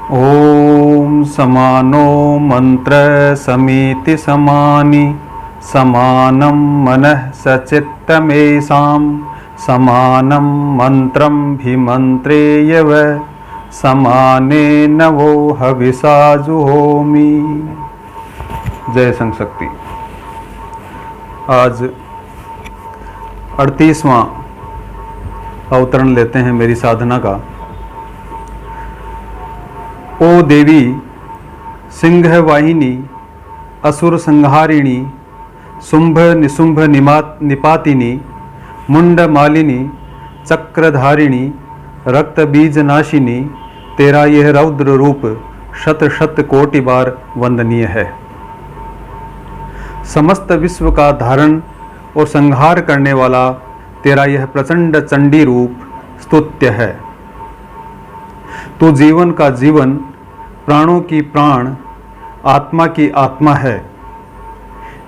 ओम समानो मंत्र समीति समानि समानं मनः सचित्तमेषां समानं मंत्रं भिमंत्रेयव समानेन वो हविषा जुहोमि। जय संघ शक्ति। आज 38वां अवतरण लेते हैं मेरी साधना का। ओ देवी सिंह वाहिनी असुर संहारिणी शुंभ निशुंभ निपातिनी मुंड मालिनी चक्रधारिणी रक्त बीज नाशिनी, तेरा यह रौद्र रूप शत शत कोटि बार वंदनीय है। समस्त विश्व का धारण और संहार करने वाला तेरा यह प्रचंड चंडी रूप स्तुत्य है। तू जीवन का जीवन, प्राणों की प्राण, आत्मा की आत्मा है।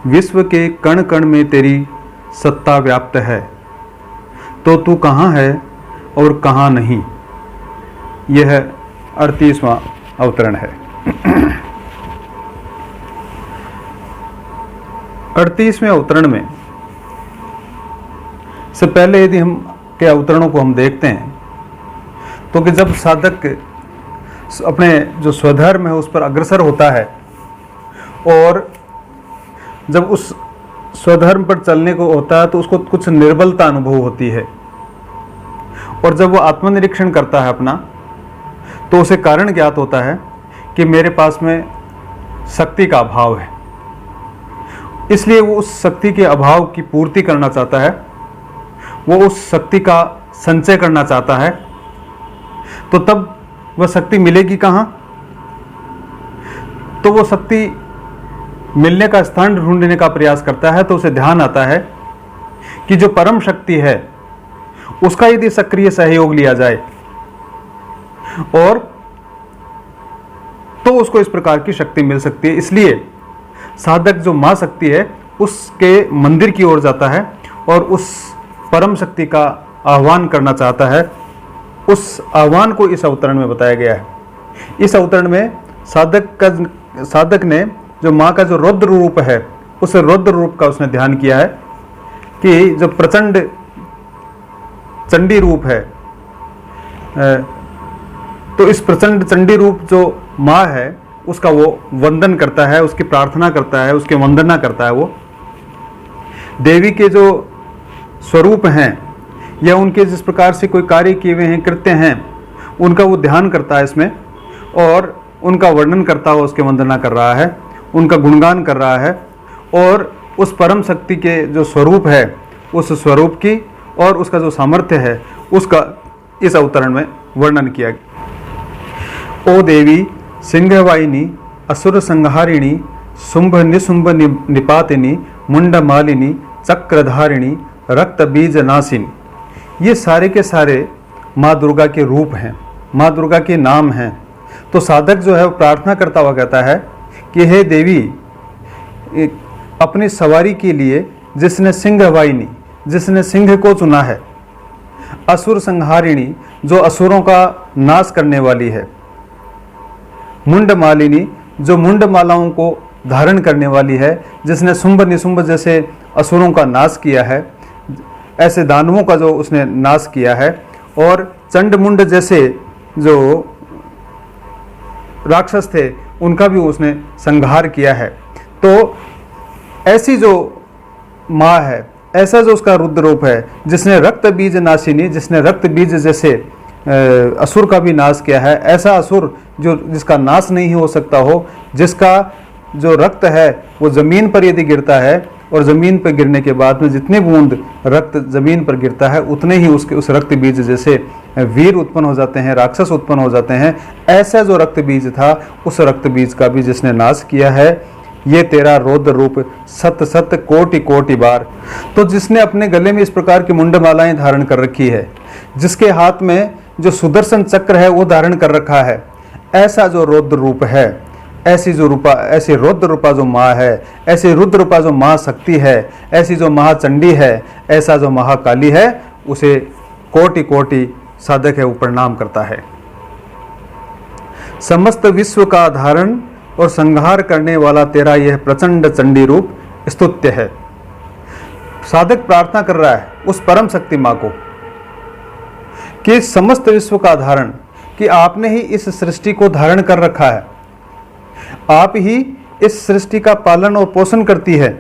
विश्व के कण कण में तेरी सत्ता व्याप्त है। तो तू कहाँ है और कहाँ नहीं। यह 38वां अवतरण है। 38वें अवतरण में से पहले यदि हम के अवतरणों को हम देखते हैं तो कि जब साधक अपने जो स्वधर्म है उस पर अग्रसर होता है और जब उस स्वधर्म पर चलने को होता है तो उसको कुछ निर्बलता अनुभव होती है, और जब वो आत्मनिरीक्षण करता है अपना तो उसे कारण ज्ञात होता है कि मेरे पास में शक्ति का अभाव है। इसलिए वो उस शक्ति के अभाव की पूर्ति करना चाहता है, वो उस शक्ति का संचय करना चाहता है। तो तब वह शक्ति मिलेगी कहाँ? तो वो शक्ति मिलने का स्थान ढूंढने का प्रयास करता है। तो उसे ध्यान आता है कि जो परम शक्ति है उसका यदि सक्रिय सहयोग लिया जाए और तो उसको इस प्रकार की शक्ति मिल सकती है। इसलिए साधक जो मां शक्ति है उसके मंदिर की ओर जाता है और उस परम शक्ति का आह्वान करना चाहता है। उस आह्वान को इस अवतरण में बताया गया है। इस अवतरण में साधक ने जो माँ का जो रौद्र रूप है उस रौद्र रूप का उसने ध्यान किया है कि जो प्रचंड चंडी रूप है, तो इस प्रचंड चंडी रूप जो माँ है उसका वो वंदन करता है, उसकी प्रार्थना करता है, उसकी वंदना करता है। वो देवी के जो स्वरूप हैं या उनके जिस प्रकार से कोई कार्य किए हुए हैं, कृत्य हैं, उनका वो ध्यान करता है इसमें और उनका वर्णन करता हुआ उसकी वंदना कर रहा है, उनका गुणगान कर रहा है और उस परम शक्ति के जो स्वरूप है उस स्वरूप की और उसका जो सामर्थ्य है उसका इस अवतरण में वर्णन किया गया। ओ देवी सिंहवाहिनी असुर संहारिणी शुंभ निशुंभ निपातिनी मुंड मालिनी चक्रधारिणी रक्त बीज नाशिनी, ये सारे के सारे माँ दुर्गा के रूप हैं, माँ दुर्गा के नाम हैं। तो साधक जो है वो प्रार्थना करता हुआ कहता है कि हे देवी, अपनी सवारी के लिए जिसने सिंहवाहिनी, जिसने सिंह को चुना है, असुर संहारिणी जो असुरों का नाश करने वाली है, मुंड मालिनी जो मुंड मालाओं को धारण करने वाली है, जिसने शुंभ निशुंभ जैसे असुरों का नाश किया है, ऐसे दानवों का जो उसने नाश किया है, और चंड मुंड जैसे जो राक्षस थे उनका भी उसने संहार किया है। तो ऐसी जो माँ है, ऐसा जो उसका रुद्र रूप है, जिसने रक्त बीज नाशिनी, जिसने रक्त बीज जैसे असुर का भी नाश किया है, ऐसा असुर जो जिसका नाश नहीं हो सकता हो, जिसका जो रक्त है वो ज़मीन पर यदि गिरता है और ज़मीन पर गिरने के बाद में जितने बूंद रक्त ज़मीन पर गिरता है उतने ही उसके उस रक्त बीज जैसे वीर उत्पन्न हो जाते हैं, राक्षस उत्पन्न हो जाते हैं। ऐसा जो रक्त बीज था उस रक्त बीज का भी जिसने नाश किया है, ये तेरा रौद्र रूप सत सत कोटि कोटि बार। तो जिसने अपने गले में इस प्रकार की मुंडमालाएं धारण कर रखी है, जिसके हाथ में जो सुदर्शन चक्र है वो धारण कर रखा है, ऐसा जो रौद्र रूप है, ऐसी रौद्र रूपा जो माँ है, ऐसी रुद्र रूपा जो माँ शक्ति है, ऐसी जो महाचंडी है, ऐसा जो महाकाली है, उसे कोटि कोटि साधक है वो प्रणाम करता है। समस्त विश्व का धारण और संहार करने वाला तेरा यह प्रचंड चंडी रूप स्तुत्य है। साधक प्रार्थना कर रहा है उस परम शक्ति माँ को कि समस्त विश्व का धारण, कि आपने ही इस सृष्टि को धारण कर रखा है, आप ही इस सृष्टि का पालन और पोषण करती है,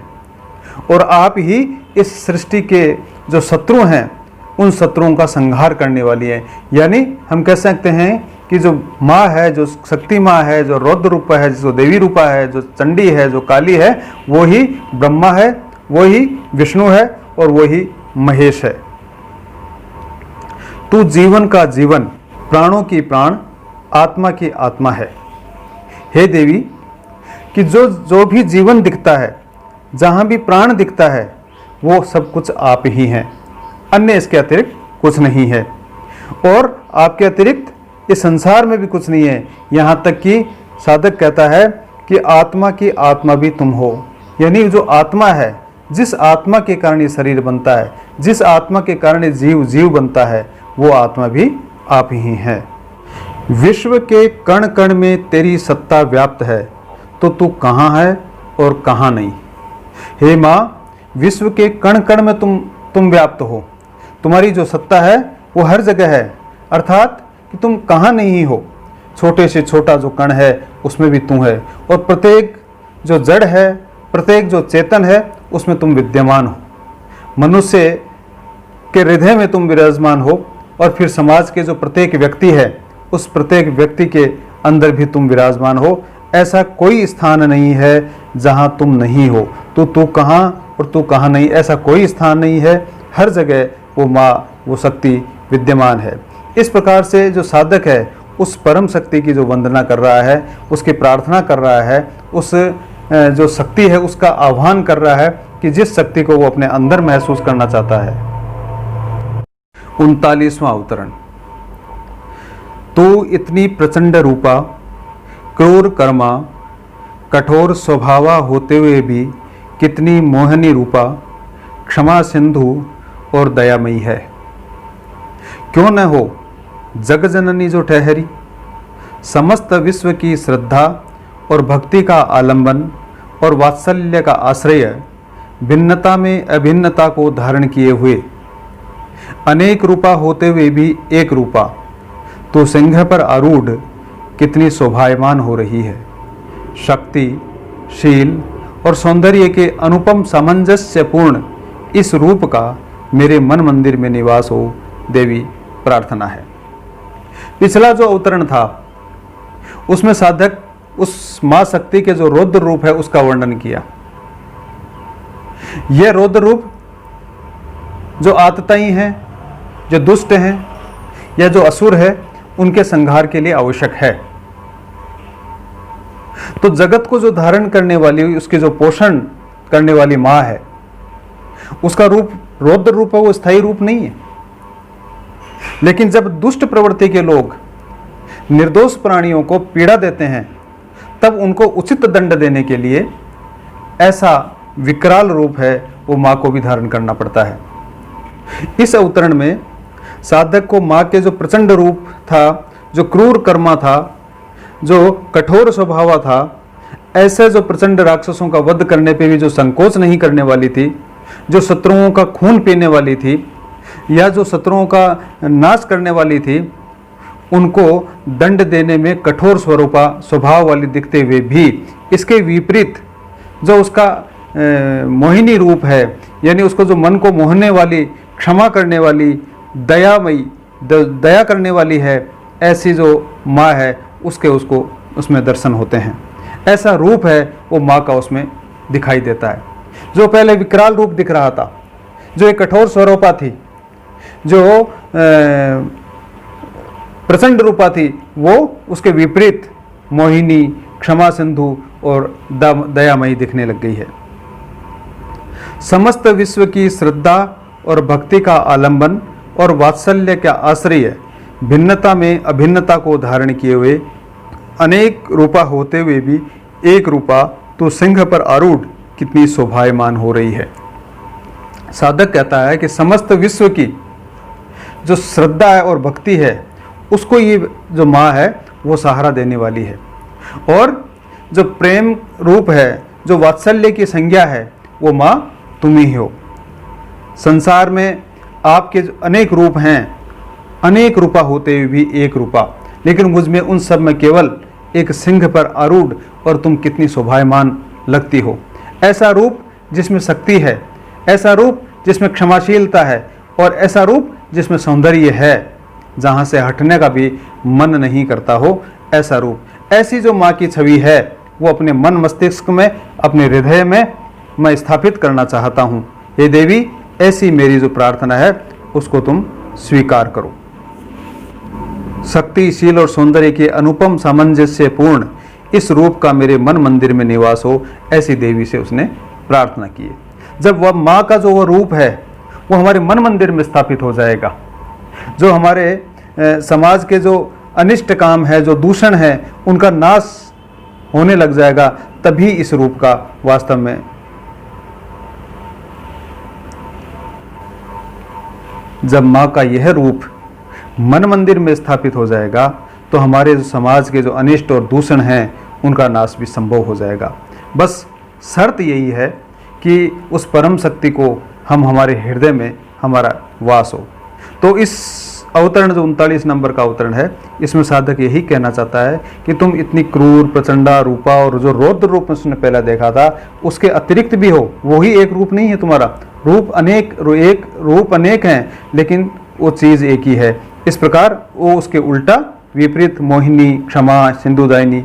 और आप ही इस सृष्टि के जो शत्रु हैं उन शत्रुओं का संहार करने वाली है। यानी हम कह सकते हैं कि जो माँ है, जो शक्ति माँ है, जो रौद्र रूपा है, जो देवी रूपा है, जो चंडी है, जो काली है, वो ही ब्रह्मा है, वो ही विष्णु है और वो ही महेश है। तू जीवन का जीवन, प्राणों की प्राण, आत्मा की आत्मा है। हे देवी, कि जो भी जीवन दिखता है, जहाँ भी प्राण दिखता है, वो सब कुछ आप ही हैं, अन्य इसके अतिरिक्त कुछ नहीं है, और आपके अतिरिक्त इस संसार में भी कुछ नहीं है। यहाँ तक कि साधक कहता है कि आत्मा की आत्मा भी तुम हो। यानी जो आत्मा है, जिस आत्मा के कारण ये शरीर बनता है, जिस आत्मा के कारण जीव बनता है, वो आत्मा भी आप ही है। विश्व के कण कण में तेरी सत्ता व्याप्त है, तो तू कहाँ है और कहाँ नहीं। हे माँ, विश्व के कण कण में तुम व्याप्त हो, तुम्हारी जो सत्ता है वो हर जगह है, अर्थात कि तुम कहाँ नहीं हो। छोटे से छोटा जो कण है उसमें भी तू है, और प्रत्येक जो जड़ है, प्रत्येक जो चेतन है, उसमें तुम विद्यमान हो। मनुष्य के हृदय में तुम विराजमान हो, और फिर समाज के जो प्रत्येक व्यक्ति है, उस प्रत्येक व्यक्ति के अंदर भी तुम विराजमान हो। ऐसा कोई स्थान नहीं है जहाँ तुम नहीं हो। तू कहाँ और तू कहाँ नहीं, ऐसा कोई स्थान नहीं है। हर जगह वो माँ, वो शक्ति विद्यमान है। इस प्रकार से जो साधक है उस परम शक्ति की जो वंदना कर रहा है, उसकी प्रार्थना कर रहा है, उस जो शक्ति है उसका आह्वान कर रहा है कि जिस शक्ति को वो अपने अंदर महसूस करना चाहता है। 39वां अवतरण। तू इतनी प्रचंड रूपा, क्रूर कर्मा, कठोर स्वभावा होते हुए भी कितनी मोहनी रूपा, क्षमा सिंधु और दयामयी है। क्यों न हो जग जननी जो ठहरी, समस्त विश्व की श्रद्धा और भक्ति का आलंबन और वात्सल्य का आश्रय, भिन्नता में अभिन्नता को धारण किए हुए, अनेक रूपा होते हुए भी एक रूपा, तो सिंह पर आरूढ़ कितनी शोभायमान हो रही है। शक्ति, शील और सौंदर्य के अनुपम सामंजस्यपूर्ण इस रूप का मेरे मन मंदिर में निवास हो, देवी प्रार्थना है। पिछला जो अवतरण था उसमें साधक उस मां शक्ति के जो रौद्र रूप है उसका वर्णन किया। यह रौद्र रूप जो आतताई हैं, जो दुष्ट हैं या जो असुर है, उनके संहार के लिए आवश्यक है। तो जगत को जो धारण करने वाली, उसके जो पोषण करने वाली मां है, उसका रूप रौद्र रूप है, वो स्थायी रूप नहीं है। लेकिन जब दुष्ट प्रवृत्ति के लोग निर्दोष प्राणियों को पीड़ा देते हैं, तब उनको उचित दंड देने के लिए ऐसा विकराल रूप है वो माँ को भी धारण करना पड़ता है। इस अवतरण में साधक को माँ के जो प्रचंड रूप था, जो क्रूर कर्मा था, जो कठोर स्वभाव था, ऐसे जो प्रचंड राक्षसों का वध करने पे भी जो संकोच नहीं करने वाली थी, जो शत्रुओं का खून पीने वाली थी, या जो शत्रुओं का नाश करने वाली थी, उनको दंड देने में कठोर स्वरूपा स्वभाव वाली दिखते हुए भी इसके विपरीत जो उसका मोहिनी रूप है, यानी उसको जो मन को मोहने वाली, क्षमा करने वाली, दयामयी, दया करने वाली है, ऐसी जो माँ है उसको उसमें दर्शन होते हैं। ऐसा रूप है वो माँ का उसमें दिखाई देता है। जो पहले विकराल रूप दिख रहा था, जो एक कठोर स्वरूपा थी, जो प्रचंड रूपा थी, वो उसके विपरीत मोहिनी, क्षमा सिंधु और दयामयी दिखने लग गई है। समस्त विश्व की श्रद्धा और भक्ति का आलंबन और वात्सल्य का आश्रय, भिन्नता में अभिन्नता को धारण किए हुए, अनेक रूपा होते हुए भी एक रूपा, तो सिंह पर आरूढ़ कितनी शोभायमान हो रही है। साधक कहता है कि समस्त विश्व की जो श्रद्धा है और भक्ति है, उसको ये जो माँ है वो सहारा देने वाली है। और जो प्रेम रूप है, जो वात्सल्य की संज्ञा है, वो माँ तुम ही हो। संसार में आपके अनेक रूप हैं, अनेक रूपा होते हुए भी एक रूपा, लेकिन मुझ में उन सब में केवल एक सिंह पर आरूढ़ और तुम कितनी शोभायमान लगती हो। ऐसा रूप जिसमें शक्ति है, ऐसा रूप जिसमें क्षमाशीलता है, और ऐसा रूप जिसमें सौंदर्य है, जहाँ से हटने का भी मन नहीं करता हो, ऐसा रूप। ऐसी जो माँ की छवि है वो अपने मन मस्तिष्क में, अपने हृदय में मैं स्थापित करना चाहता हूँ। हे देवी, ऐसी मेरी जो प्रार्थना है उसको तुम स्वीकार करो। शक्तिशील और सौंदर्य के अनुपम सामंजस्य पूर्ण इस रूप का मेरे मन मंदिर में निवास हो, ऐसी देवी से उसने प्रार्थना की है। जब वह माँ का जो वह रूप है वो हमारे मन मंदिर में स्थापित हो जाएगा, जो हमारे समाज के जो अनिष्ट काम है, जो दूषण है, उनका नाश होने लग जाएगा, तभी इस रूप का वास्तव में जब माँ का यह रूप मन मंदिर में स्थापित हो जाएगा तो हमारे जो समाज के जो अनिष्ट और दूषण हैं उनका नाश भी संभव हो जाएगा। बस शर्त यही है कि उस परम शक्ति को हम हमारे हृदय में हमारा वास हो। तो इस अवतरण जो 39 नंबर का अवतरण है, इसमें साधक यही कहना चाहता है कि तुम इतनी क्रूर, प्रचंडा रूपा और जो रौद्र रूप में उसने पहले देखा था उसके अतिरिक्त भी हो, वो ही एक रूप नहीं है तुम्हारा। रूप अनेक हैं, लेकिन वो चीज़ एक ही है। इस प्रकार वो उसके उल्टा विपरीत मोहिनी, क्षमा, सिंधुदायिनी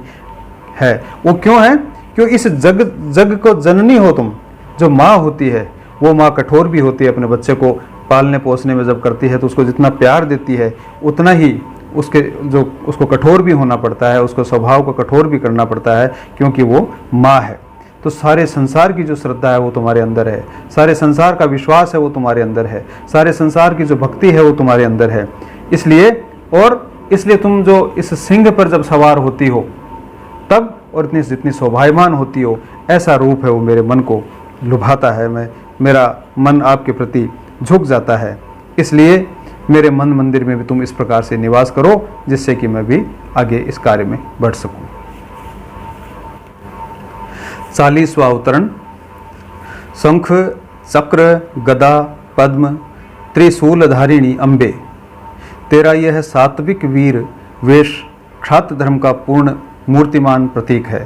है। वो क्यों है? क्यों इस जग को जननी हो तुम। जो माँ होती है वो माँ कठोर भी होती है, अपने बच्चे को पालने पोसने में जब करती है तो उसको जितना प्यार देती है उतना ही उसको कठोर भी होना पड़ता है, उसको स्वभाव को कठोर भी करना पड़ता है, क्योंकि वो माँ है। तो सारे संसार की जो श्रद्धा है वो तुम्हारे अंदर है, सारे संसार का विश्वास है वो तुम्हारे अंदर है, सारे संसार की जो भक्ति है वो तुम्हारे अंदर है। इसलिए तुम जो इस सिंह पर जब सवार होती हो तब, और जितनी शोभायमान होती हो, ऐसा रूप है वो मेरे मन को लुभाता है। मेरा मन आपके प्रति झुक जाता है। इसलिए मेरे मन मंदिर में भी तुम इस प्रकार से निवास करो, जिससे कि मैं भी आगे इस कार्य में बढ़ सकूं। 40वां अवतरण। शंख, चक्र, गदा, पद्म, त्रिशूलधारिणी अम्बे, तेरा यह सात्विक वीर वेश क्षात्र धर्म का पूर्ण मूर्तिमान प्रतीक है।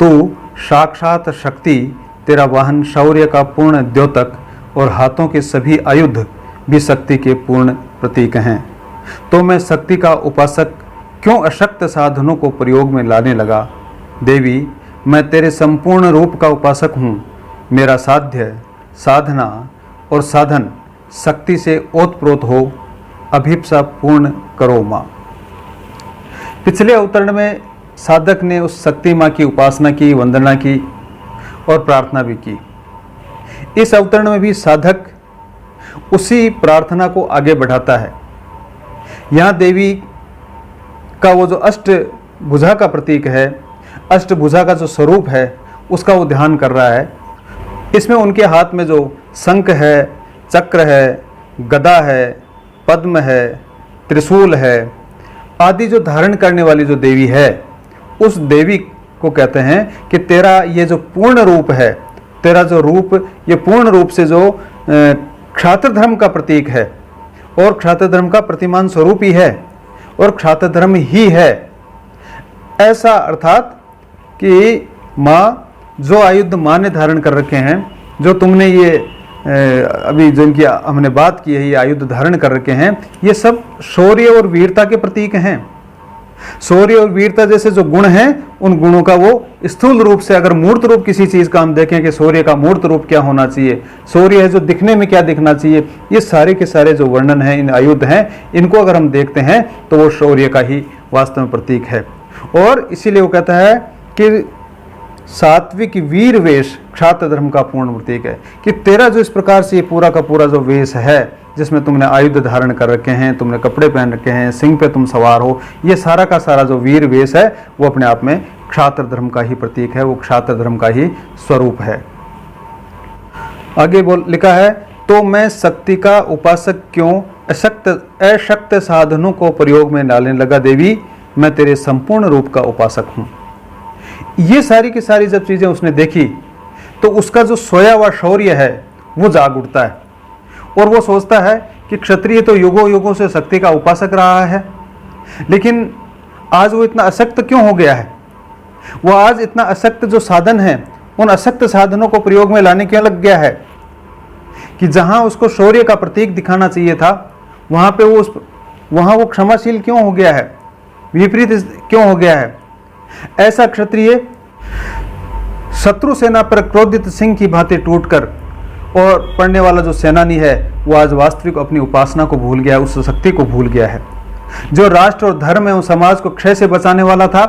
तू साक्षात शक्ति, तेरा वाहन शौर्य का पूर्ण द्योतक, और हाथों के सभी आयुध भी शक्ति के पूर्ण प्रतीक हैं। तो मैं शक्ति का उपासक क्यों अशक्त साधनों को प्रयोग में लाने लगा? देवी, मैं तेरे संपूर्ण रूप का उपासक हूँ। मेरा साध्य, साधना और साधन शक्ति से ओतप्रोत हो, अभिप्सा पूर्ण करो माँ। पिछले अवतरण में साधक ने उस शक्ति माँ की उपासना की, वंदना की और प्रार्थना भी की। इस अवतरण में भी साधक उसी प्रार्थना को आगे बढ़ाता है। यहाँ देवी का वो जो अष्टभुजा का प्रतीक है, अष्टभुजा का जो स्वरूप है, उसका वो ध्यान कर रहा है। इसमें उनके हाथ में जो शंख है, चक्र है, गदा है, पद्म है, त्रिशूल है आदि जो धारण करने वाली जो देवी है, उस देवी को कहते हैं कि तेरा ये जो पूर्ण रूप है, तेरा जो रूप ये पूर्ण रूप से जो क्षात्र धर्म का प्रतीक है और क्षात्र धर्म का प्रतिमान स्वरूप ही है और क्षात्र धर्म ही है। ऐसा अर्थात कि माँ, जो आयुध माँ ने धारण कर रखे हैं, जो तुमने ये अभी जिनकी हमने बात की है, ये आयुध धारण कर रखे हैं, ये सब शौर्य और वीरता के प्रतीक हैं। शौर्य और वीरता जैसे जो गुण हैं, उन गुणों का वो स्थूल रूप से, अगर मूर्त रूप किसी चीज का हम देखें कि शौर्य का मूर्त रूप क्या होना चाहिए, शौर्य है जो दिखने में क्या दिखना चाहिए, ये सारे के सारे जो वर्णन है, इन आयुध हैं, इनको अगर हम देखते हैं तो वो शौर्य का ही वास्तव में प्रतीक है। और इसीलिए वो कहता है कि सात्विक वीर वेश क्षात्र धर्म का पूर्ण प्रतीक है, कि तेरा जो इस प्रकार से पूरा का पूरा जो वेश है, जिसमें तुमने आयुध धारण कर रखे हैं, तुमने कपड़े पहन रखे हैं, सिंह पे तुम सवार हो, ये सारा का सारा जो वीर वेश है वो अपने आप में क्षात्र धर्म का ही प्रतीक है, वो क्षात्र धर्म का ही स्वरूप है। आगे लिखा है, तो मैं शक्ति का उपासक क्यों अशक्त साधनों को प्रयोग में डालने लगा? देवी, मैं तेरे संपूर्ण रूप का उपासक हूँ। ये सारी की सारी जब चीज़ें उसने देखी तो उसका जो सोया हुआ शौर्य है वो जाग उठता है और वो सोचता है कि क्षत्रिय तो युगों युगों से शक्ति का उपासक रहा है, लेकिन आज वो इतना अशक्त क्यों हो गया है? वो आज इतना अशक्त जो साधन है उन अशक्त साधनों को प्रयोग में लाने क्यों लग गया है कि जहां उसको शौर्य का प्रतीक दिखाना चाहिए था वहां वो क्षमाशील क्यों हो गया है, विपरीत क्यों हो गया है? ऐसा क्षत्रिय शत्रु सेना पर क्रोधित सिंह की भांति टूटकर और पढ़ने वाला जो सेनानी है वो आज वास्तविक अपनी उपासना को भूल गया, उस शक्ति को भूल गया है। जो राष्ट्र और धर्म एवं समाज को क्षय से बचाने वाला था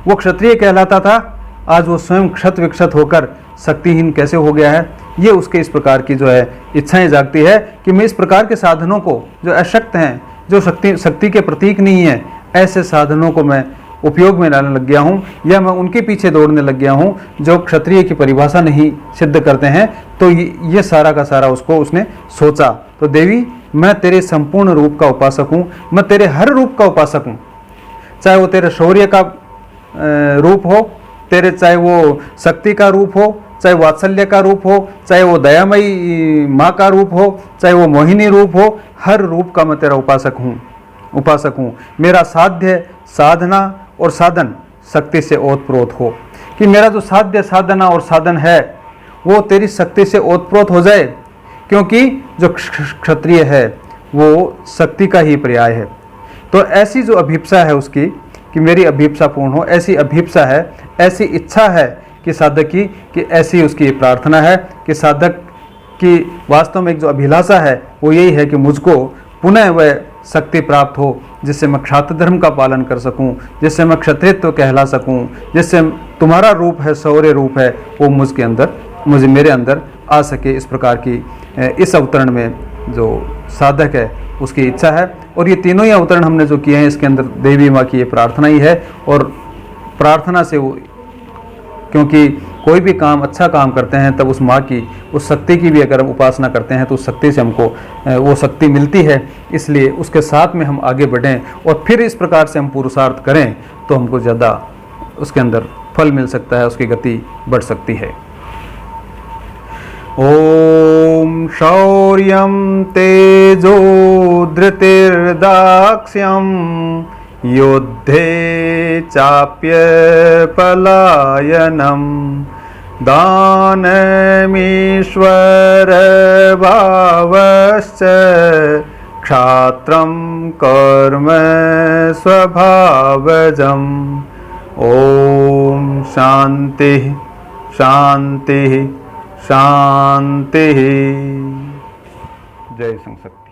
वो क्षत्रिय कहलाता था, आज वो स्वयं क्षत विक्षत होकर शक्तिहीन कैसे हो गया है? ये उसके इस प्रकार की जो है इच्छाएं जागती है कि मैं इस प्रकार के साधनों को जो अशक्त हैं, जो शक्ति के प्रतीक नहीं है, ऐसे साधनों को मैं उपयोग में लाने लग गया हूँ या मैं उनके पीछे दौड़ने लग गया हूँ जो क्षत्रिय की परिभाषा नहीं सिद्ध करते हैं। तो ये सारा का सारा उसने सोचा। तो देवी, मैं तेरे संपूर्ण रूप का उपासक हूँ, मैं तेरे हर रूप का उपासक हूँ, चाहे वो तेरे शौर्य का रूप हो, चाहे वो शक्ति का रूप हो, चाहे वात्सल्य का रूप हो, चाहे वो दयामयी माँ का रूप हो, चाहे वो मोहिनी रूप हो, हर रूप का मैं तेरा उपासक हूँ। मेरा साध्य, साधना और साधन शक्ति से ओतप्रोत हो, कि मेरा जो साध्य, साधना और साधन है वो तेरी शक्ति से ओतप्रोत हो जाए, क्योंकि जो क्षत्रिय है वो शक्ति का ही पर्याय है। तो ऐसी जो अभिप्सा है उसकी कि मेरी अभिप्सा पूर्ण हो, ऐसी अभिप्सा है, ऐसी इच्छा है कि साधक की, कि ऐसी उसकी प्रार्थना है कि साधक की वास्तव में एक जो अभिलाषा है वो यही है कि मुझको पुनः वह शक्ति प्राप्त हो जिससे मैं क्षात्र धर्म का पालन कर सकूं, जिससे मैं क्षत्रित्व कहला सकूं, जिससे तुम्हारा रूप है, शौर्य रूप है, वो मेरे अंदर आ सके। इस प्रकार की इस अवतरण में जो साधक है उसकी इच्छा है। और ये तीनों ही अवतरण हमने जो किए हैं इसके अंदर देवी माँ की ये प्रार्थना ही है। और प्रार्थना से वो, क्योंकि कोई भी काम, अच्छा काम करते हैं तब उस माँ की, उस शक्ति की भी अगर हम उपासना करते हैं तो उस शक्ति से हमको वो शक्ति मिलती है। इसलिए उसके साथ में हम आगे बढ़ें और फिर इस प्रकार से हम पुरुषार्थ करें तो हमको ज़्यादा उसके अंदर फल मिल सकता है, उसकी गति बढ़ सकती है। ओम शौर्यं तेजो धृतिर्दाक्ष्यं युद्धे चाप्य पलायनम दानमीश्वर भावश्च क्षात्रं कर्म स्वभावजम्। ओम शांति शांति शांति। जय संशक्ति।